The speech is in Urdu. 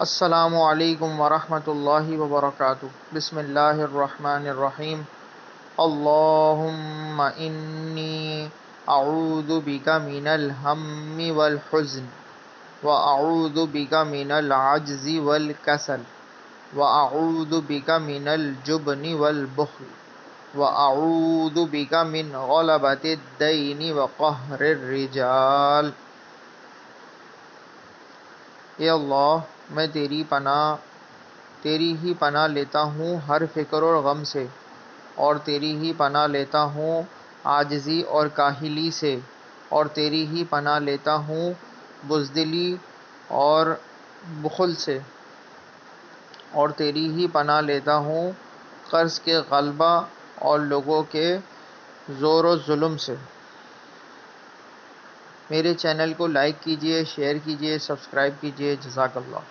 السلام علیکم ورحمۃ اللہ وبرکاتہ۔ بسم اللہ الرحمن الرحیم۔ اللہم انی اعوذ بک من الہم والحزن واعوذ بک من العجز والکسل واعوذ بک من الجبن والبخل واعوذ بک من غلبۃ الدین وقہر الرجال۔ اے اللہ، میں تیری ہی پناہ لیتا ہوں ہر فکر اور غم سے، اور تیری ہی پناہ لیتا ہوں عاجزی اور کاہلی سے، اور تیری ہی پناہ لیتا ہوں بزدلی اور بخل سے، اور تیری ہی پناہ لیتا ہوں قرض کے غلبہ اور لوگوں کے زور و ظلم سے۔ میرے چینل کو لائک کیجئے، شیئر کیجئے، سبسکرائب کیجئے۔ جزاک اللہ۔